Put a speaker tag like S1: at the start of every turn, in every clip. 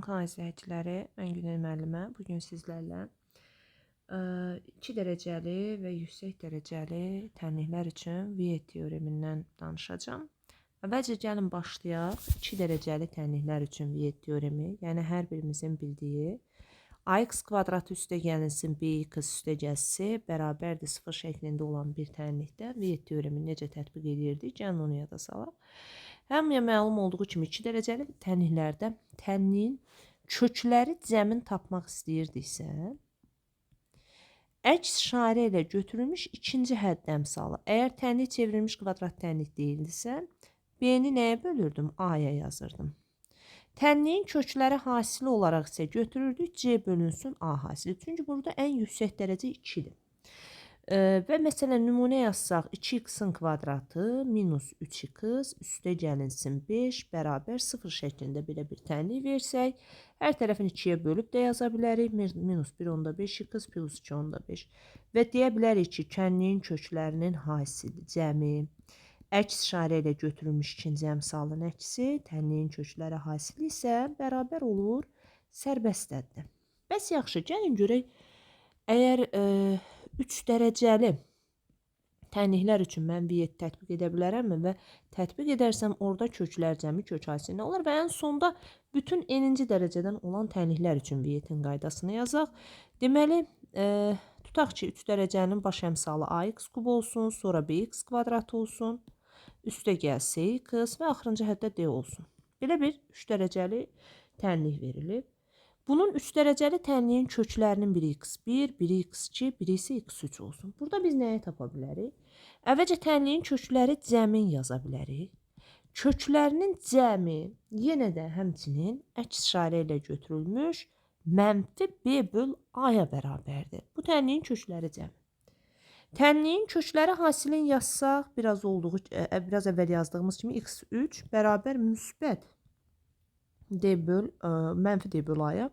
S1: Kanal izləyiciləri, mən Günel müəllimə. Bugün sizlərlə 2 dərəcəli və yüksək dərəcəli tənliklər üçün Viet teoremindən danışacağım. Əvvəlcə gəlin başlayaq. 2 dərəcəli tənliklər üçün Viet teoremi, yəni hər birimizin bildiyi ax kvadratı üstə gəlinsin bx üstə gəlsi bərabərdir 0 şəklində olan bir tənlikdə Viet teoremini necə tətbiq edirdik? Gəlin onu yada salaq. Hamıya məlum olduğu kimi 2 dərəcəli tənliklərdə tənliyin kökləri cəmin tapmaq istəyirdiksə, əks işarə ilə götürülmüş ikinci hədd əmsalı. Əgər tənlik çevrilmiş kvadrat tənlik deyildisə, B-ni nəyə bölürdüm? A-ya yazırdım. Tənliyin kökləri hasili olaraq isə götürürdük C bölünsün A hasili. Çünki burada ən yüksək dərəcə 2-dir. Və məsələn, nümunə yazsaq 2x-in kvadratı minus 3x üstə gəlinsin 5 bərabər 0 şəklində belə bir tənlik versək, hər tərəfini 2-yə bölüb də yaza bilərik. Minus 1 onda 5x plus 2 onda 5. Və deyə bilərik ki, tənliyin köklərinin hasili cəmi əks işarə ilə götürülmüş ikinci əmsalın əksi, tənliyin kökləri hasili isə bərabər olur sərbəstdədir. Bəs yaxşı, gəlin görək, əgər 3 dərəcəli tənliklər üçün mən Viet tətbiq edə bilərəmmi və tətbiq edərsəm orada köklər cəmi kök hasili nə olar və ən sonda bütün n-ci dərəcədən olan tənliklər üçün Vietin qaydasını yazaq. Deməli, tutaq ki, 3 dərəcənin baş əmsalı ax kub olsun, sonra bx kvadratı olsun, üstə gəlsə x və axırıncı həddə d olsun. Belə bir 3 dərəcəli tənlik verilib. Bunun 3 dərəcəli tənliyin köklərinin biri x1, biri x2, biri isə x3 olsun. Burada biz nəyə tapa bilərik? Əvvəlcə tənliyin kökləri cəmin yaza bilərik. Köklərinin cəmi yenə də həmçinin əks işarə ilə götürülmüş mənfi b böl a-ya bərabərdir. Bu tənliyin kökləri cəmi. Tənliyin kökləri hasilini yazsaq, biraz əvvəl yazdığımız kimi x3 bərabər müsbət d böl, mənfi d böl a-ya.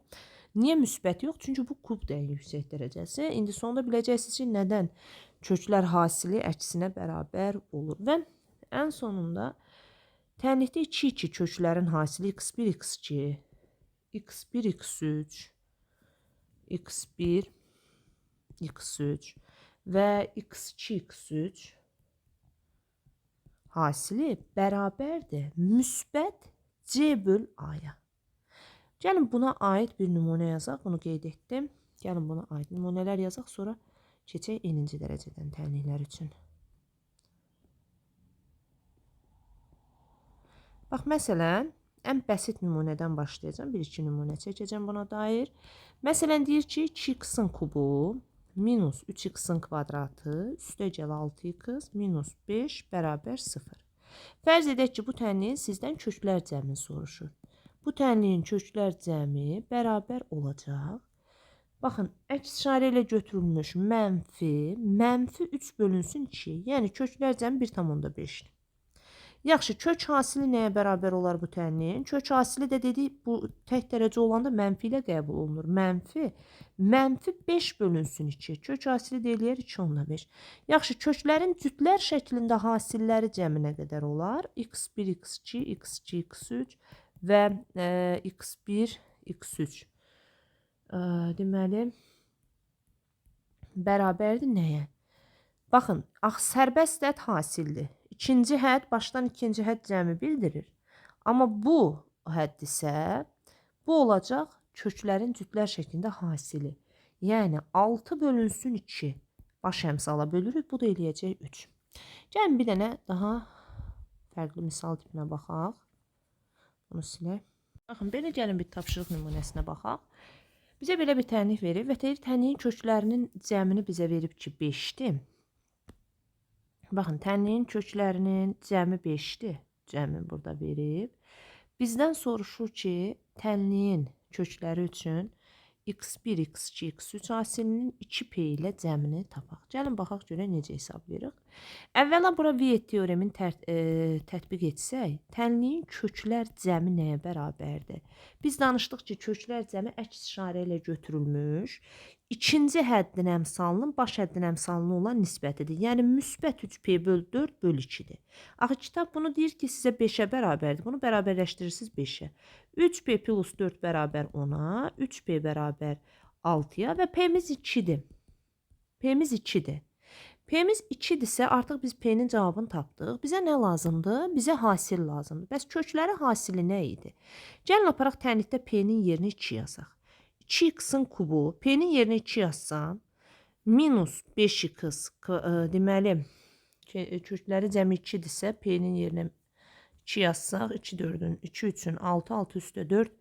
S1: Niyə müsbət yox? Çünki bu kubdur ən yüksək dərəcəsi. İndi sonunda biləcəksiniz ki, nədən köklər hasili əksinə bərabər olur. Və ən sonunda tənlikdə 2 köklərin hasili x1, x2, x1, x3, x1, x3 və x2, x3 hasili bərabərdir müsbət C böl A-ya. Gəlin buna aid bir nümunə yazaq. Bunu qeyd etdim. Gəlin buna aid nümunələr yazaq. Sonra keçək n-ci dərəcədən tənliklər üçün. Bax, məsələn, ən bəsit nümunədən başlayacağım. 1-2 nümunə çəkəcəm buna dair. Məsələn, deyir ki, 2x-in kubu minus 3x-in kvadratı üstə gəl 6x minus 5 bərabər 0. Fərz edək ki, bu tənliyin sizdən köklər cəmini soruşur. Bu tənliyin köklər cəmi bərabər olacaq. Baxın, əks işarə ilə götürülmüş mənfi 3 bölünsün 2. Yəni, köklər cəmi 1,5-dir. Yaxşı, kök hasili nəyə bərabər olar bu tənliyin? Kök hasili də dedik, bu tək dərəcə olanda mənfi ilə qəbul olunur. Mənfi 5 bölünsün 2. Kök hasili deyiləyər 2,5. Yaxşı, köklərin cütlər şəklində hasilləri cəmi nə qədər olar? x1, x2, x2, x3 və x1, x3. Deməli, bərabərdir nəyə? Baxın, sərbəst hədd hasildir. İkinci hədd başdan ikinci hədd cəmi bildirir. Amma bu hədd isə bu olacaq köklərin cütlər şəklində hasili. Yəni 6 bölünsün 2 baş əmsala bölürük. Bu da eləyəcək 3. Gəlin bir dənə daha fərqli misal tipinə baxaq. Bunu silək. Baxın, belə gəlin bir tapşırıq nümunəsinə baxaq. Bizə belə bir tənlik verir və tənliyin köklərinin cəmini bizə verib ki 5-dir. Baxın, tənliyin köklərinin cəmi 5-dir. Cəmi burada verib. Bizdən soruşur ki, tənliyin kökləri üçün x1, x2, x3 hasilinin 2p ilə cəmini tapaq. Gəlin, baxaq görək necə hesablayırıq. Əvvəla bura Viet teoremin tətbiq etsək, tənliyin köklər cəmi nəyə bərabərdir? Biz danışdıq ki, köklər cəmi əks işarə ilə götürülmüş, ikinci həddin əmsalının baş həddin əmsalına olan nisbətidir. Yəni müsbət 3p bölü 4 bölü 2-dir. Axı kitab bunu deyir ki, sizə 5-ə bərabərdir. Bunu bərabərləşdirirsiniz 5-ə. 3p plus 4 bərabər 10-a, 3p bərabər 6-ya və p-miz 2-dir. P-miz 2-dir. P-miz 2-dirsə, artıq biz P-nin cavabını tapdıq. Bizə nə lazımdır? Bizə hasil lazımdır. Bəs kökləri hasili nə idi? Gəlin aparaq tənlikdə P-nin yerinə 2 yazaq. 2x-in kubu, P-nin yerinə 2 yazsam, minus 5x, deməli, kökləri cəmi 2-dirsə, P-nin yerinə 2 yazsaq, 2 4-ün, 2 3-ün, 6, 6 üstə 4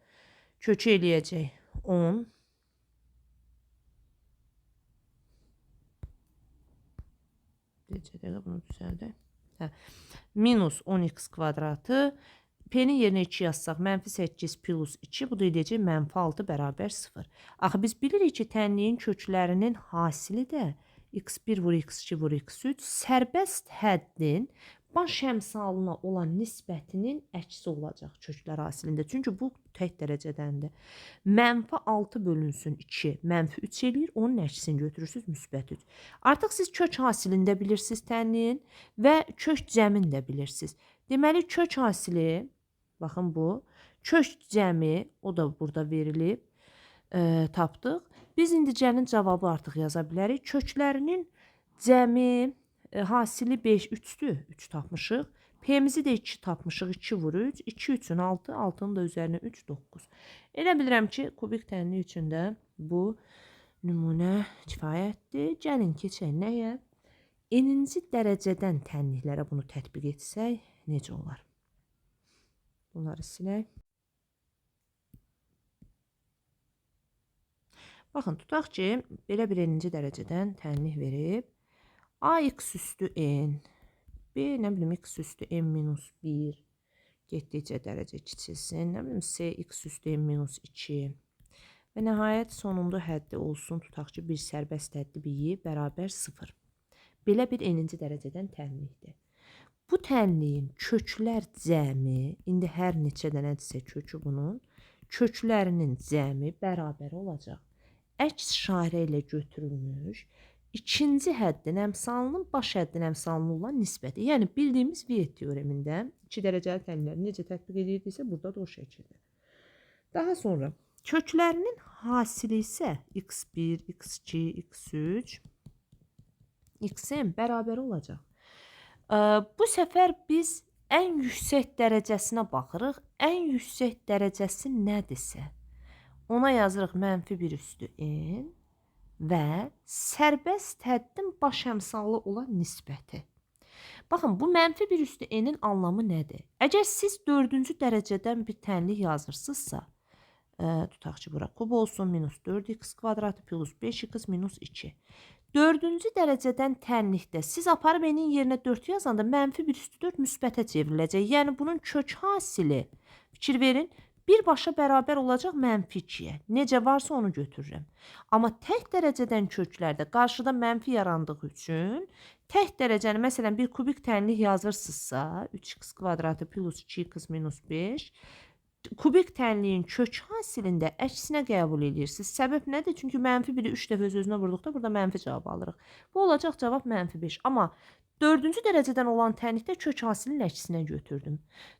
S1: kökü eləyəcək 10. Bunu düzəldək. Minus 10x kvadratı. P-nin yerinə 2 yazsaq, mənfi 8 plus 2. Bu da edəcək mənfi 6 bərabər 0. Axı biz bilirik ki, tənliyin köklərinin hasili də x1 vur x2 vur x3 sərbəst həddin baş əmsalına olan nisbətinin əksi olacaq köklər hasilində. Çünki bu tək dərəcədəndir. Mənfi 6 bölünsün 2, mənfi 3 eləyir, onun əksini götürürsünüz, müsbət 3. Artıq siz kök hasilində bilirsiniz tənliyin və kök cəmin də bilirsiniz. Deməli, kök hasili, baxın bu, kök cəmi, o da burada verilib, tapdıq. Biz indi cəmin cavabı artıq yaza bilərik. Köklərinin cəmi hasili 5, 3-dür. 3 tapmışıq. P-mizi də 2 tapmışıq. 2 vur 3. 2, 3-ün 6. 6-nın da üzərinə 3, 9. Elə bilirəm ki, kubik tənlik üçün də bu nümunə kifayətdir. Gəlin keçək nəyə? N-ci dərəcədən tənliklərə bunu tətbiq etsək, necə olar? Bunları silək. Baxın, tutaq ki, belə bir N-ci dərəcədən tənlik verib. AX üstü N, B, nə bilim, X üstü N minus 1, getdikcə dərəcə kiçilsin, nə bilim, CX üstü N minus 2 və nəhayət sonunda həddi olsun, tutaq ki, bir sərbəst həddi bir bərabər 0. Belə bir N-ci dərəcədən tənlikdir. Bu tənliyin köklər cəmi, indi hər neçə dənədirsə kökü bunun, köklərinin cəmi bərabər olacaq. Əks işarə ilə götürülmüş ikinci həddin əmsalının baş həddin əmsalına olan nisbəti. Yəni bildiyimiz Viet teoremində 2 dərəcəli tənlikləri necə tətbiq edirdiksə, burada da o şəkildə. Daha sonra köklərinin hasili isə x1, x2, x3, xn bərabər olacaq. Bu səfər biz ən yüksək dərəcəsinə baxırıq. Ən yüksək dərəcəsi nədirsə, ona yazırıq mənfi 1 üstü n və sərbəst həddin baş əmsalı olan nisbəti. Baxın, bu mənfi 1 üstü n-in anlamı nədir? Əgər siz 4-cü dərəcədən bir tənlik yazırsınızsa, tutaq ki, bura kub olsun, minus 4x kvadratı plus 5x minus 2. 4-cü dərəcədən tənlikdə siz aparıb n-in yerinə 4 yazanda mənfi 1 üstü 4 müsbətə çevriləcək. Yəni bunun kök hasili, fikir verin, birbaşa bərabər olacaq mənfi 2-yə. Necə varsa onu götürürəm. Amma tək dərəcədən köklərdə qarşıda mənfi yarandığı üçün tək dərəcəni, məsələn, bir kubik tənlik yazırsınızsa, 3x kvadratı plus 2x minus 5, kubik tənliyin kök hasilində əksinə qəbul edirsiniz. Səbəb nədir? Çünki mənfi 1-i 3 dəfə öz-özünə vurduqda burada mənfi cavab alırıq. Bu olacaq cavab mənfi 5. Amma 4-cü dərəcədən olan tənlikdə kök hasilinin əksinə götürdüm.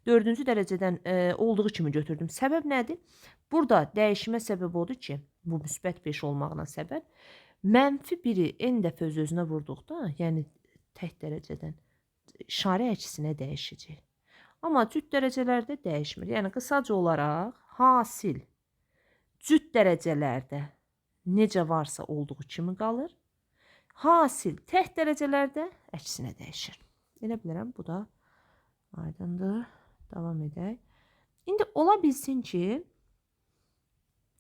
S1: 4-cü dərəcədən olduğu kimi götürdüm. Səbəb nədir? Burada dəyişmə səbəb odur ki, bu müsbət 5 olmağına səbəb, mənfi 1-i n dəfə öz-özünə vurduqda, yəni tək dərəcədən işarə əksinə dəyişəcək. Amma cüt dərəcələrdə dəyişmir. Yəni qısaca olaraq hasil cüt dərəcələrdə necə varsa olduğu kimi qalır. Hasil tək dərəcələrdə əksinə dəyişir. Elə bilirəm, bu da aydındır. Davam edək. İndi ola bilsin ki,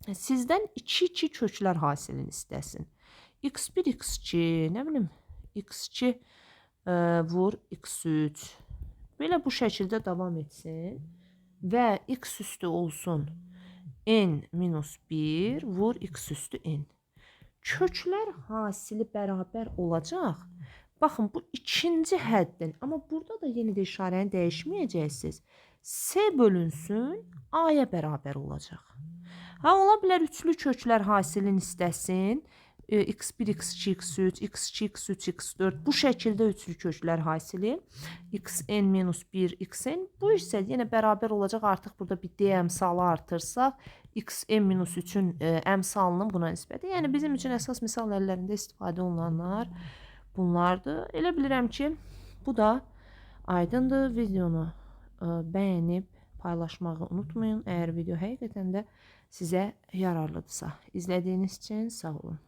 S1: sizdən 2-2 köklər hasilini istəsin. x1, x2, nə bilim, x2 vur x3. Belə bu şəkildə davam etsin və x üstü olsun n minus 1 vur x üstü n. Köklər hasili bərabər olacaq Baxın, bu ikinci həddin. Amma burada da yenə də işarəni dəyişməyəcəksiniz. S bölünsün A-ya bərabər olacaq. Ha, ola bilər üçlü köklər hasilin istəsin. X1, X2, X3, X2, X3, X4 bu şəkildə üçlü köklər hasili. Xn-1, Xn. Bu isə yenə bərabər olacaq. Artıq burada bir D əmsalı artırsaq, Xn-3-ün əmsalının buna nisbəti. Yəni bizim üçün əsas misal əllərində istifadə olunanlar bunlardır. Elə bilirəm ki, bu da aydındır. Videonu bəyənib paylaşmağı unutmayın. Əgər video həqiqətən də sizə yararlıdırsa. İzlədiyiniz üçün sağ olun.